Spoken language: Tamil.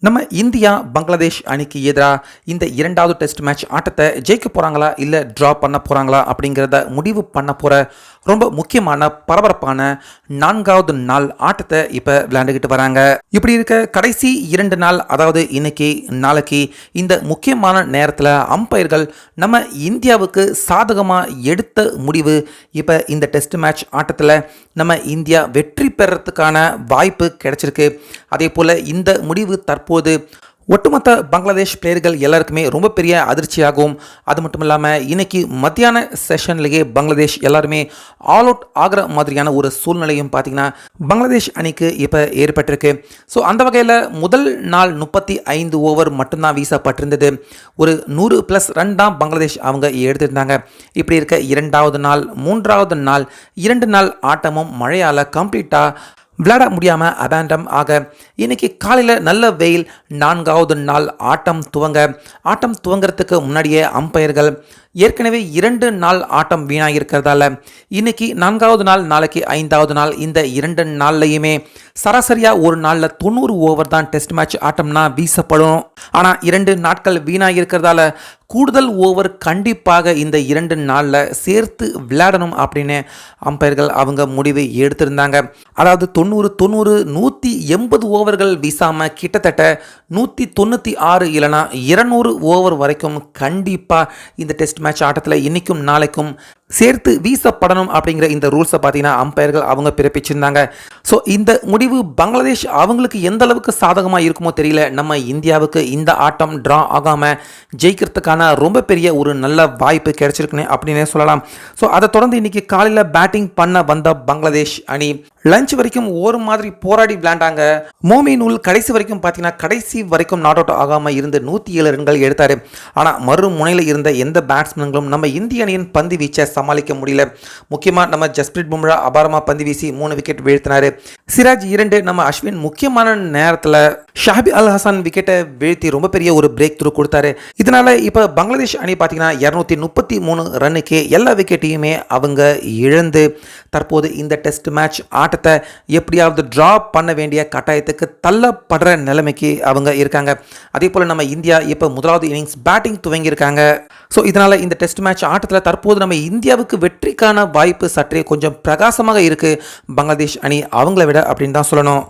நம்ம இந்தியா பங்களாதேஷ் அணிக்கு எதிராக இந்த இரண்டாவது டெஸ்ட் மேட்ச் ஆட்டத்தை ஜெயிக்க போகிறாங்களா இல்லை ட்ரா பண்ண போகிறாங்களா அப்படிங்கிறத முடிவு பண்ண போகிற ரொம்ப முக்கியமான பரபரப்பான 4வது நாள் ஆட்டத்தை இப்போ விளையாண்டுக்கிட்டு வராங்க. இப்படி இருக்க கடைசி 2 நாள், அதாவது இன்னைக்கு நாளைக்கு இந்த முக்கியமான நேரத்தில் அம்பையர்கள் நம்ம இந்தியாவுக்கு சாதகமாக எடுத்த முடிவு இப்போ இந்த டெஸ்ட் மேட்ச் ஆட்டத்தில் நம்ம இந்தியா வெற்றி பெறத்துக்கான வாய்ப்பு கிடைச்சிருக்கு. அதே போல் இந்த முடிவு தற்போது ஒட்டுமொத்த பங்களாதேஷ் பிளேயர்கள் எல்லாருக்குமே ரொம்ப பெரிய அதிர்ச்சியாகும். அது மட்டும் இல்லாமல் இன்னைக்கு மத்தியான செஷன்லேயே பங்களாதேஷ் எல்லாருமே ஆல் அவுட் ஆகிற மாதிரியான ஒரு சூழ்நிலையும் பார்த்திங்கன்னா பங்களாதேஷ் அணிக்கு இப்போ ஏற்பட்டிருக்கு. ஸோ அந்த வகையில் முதல் நாள் 35 ஓவர் மட்டும்தான் வீசப்பட்டிருந்தது. ஒரு 100+ ரன் தான் பங்களாதேஷ் அவங்க எடுத்திருந்தாங்க. இப்படி இருக்க 2வது நாள் 3வது நாள் 2 நாள் ஆட்டமும் மழையால் கம்ப்ளீட்டாக விளையாட முடியாமல் அபேண்டம் ஆக இன்னைக்கு காலையில் நல்ல வெயில் 4வது நாள் ஆட்டம் துவங்கிறதுக்கு முன்னாடியே அம்பையர்கள் ஏற்கனவே 2 நாள் ஆட்டம் வீணாகிருக்கிறதால இன்னைக்கு 4வது நாள் நாளைக்கு 5வது நாள் இந்த 2 நாள்லையுமே சராசரியாக ஒரு நாளில் 90 ஓவர் தான் டெஸ்ட் மேட்ச் ஆட்டம்னா வீசப்படும். ஆனால் 2 நாட்கள் வீணாகிருக்கிறதால கூடுதல் ஓவர் கண்டிப்பாக இந்த 2 நாளில் சேர்த்து விளையாடணும் அப்படின்னு அம்பையர்கள் அவங்க முடிவு எடுத்திருந்தாங்க. அதாவது 90 180 ஓவர்கள் வீசாமல் கிட்டத்தட்ட 196 இல்லைனா 200 ஓவர் வரைக்கும் கண்டிப்பாக இந்த டெஸ்ட் மேட்ச் ஆட்டத்தில் இன்னைக்கும் நாளைக்கும் சேர்த்து வீசப்படணும் அப்படிங்கிற இந்த ரூல்ஸை பார்த்தீங்கன்னா அம்பையர்கள் அவங்க பிறப்பிச்சிருந்தாங்க. ஸோ இந்த முடிவு பங்களாதேஷ் அவங்களுக்கு எந்த அளவுக்கு சாதகமாக இருக்குமோ தெரியல. நம்ம இந்தியாவுக்கு இந்த ஆட்டம் ட்ரா ஆகாமல் ஜெயிக்கிறதுக்கான ரொம்ப பெரிய ஒரு நல்ல வாய்ப்பு கிடைச்சிருக்குன்னு அப்படின்னே சொல்லலாம். ஸோ அதை தொடர்ந்து இன்னைக்கு காலையில் பேட்டிங் பண்ண வந்த பங்களாதேஷ் அணி லஞ்ச் வரைக்கும் ஒரு மாதிரி போராடி விளையாண்டாங்க. மோமினுல் கடைசி வரைக்கும் நாட் அவுட் ஆகாமல் இருந்து 107 ரன்கள் எடுத்தார். ஆனால் மறுமுனையில் இருந்த எந்த பேட்ஸ்மேன்களும் நம்ம இந்திய அணியின் பந்து வீச்சை சமாளிக்க முடியல. முக்கியமாக நம்ம ஜஸ்பிரீத் பும்ரா அபாரமாக பந்து வீசி 3 விக்கெட் வீழ்த்தினார். சிராஜ் 2, நம்ம அஸ்வின் முக்கியமான நேரத்தில் ஷாபி அல் ஹசன் விக்கெட்டை வீழ்த்தி ரொம்ப பெரிய ஒரு பிரேக் த்ரூ கொடுத்தாரு. இதனால இப்போ பங்களாதேஷ் அணி பார்த்தீங்கன்னா 233 ரன்னுக்கு எல்லா விக்கெட்டையுமே அவங்க இழந்து தற்போது இந்த டெஸ்ட் மேட்ச் ஆட்டத்தை எப்படியாவது ட்ரா பண்ண வேண்டிய கட்டாயத்துக்கு தள்ளப்படுற நிலைமைக்கு அவங்க இருக்காங்க. அதே போல் நம்ம இந்தியா இப்போ முதலாவது இன்னிங்ஸ் பேட்டிங் துவங்கியிருக்காங்க. ஸோ இதனால் இந்த டெஸ்ட் மேட்ச் ஆட்டத்தில் தற்போது நம்ம இந்தியாவுக்கு வெற்றிக்கான வாய்ப்பு சற்றே கொஞ்சம் பிரகாசமாக இருக்குது பங்களாதேஷ் அணி அவங்கள விட அப்படின்னு தான் சொல்லணும்.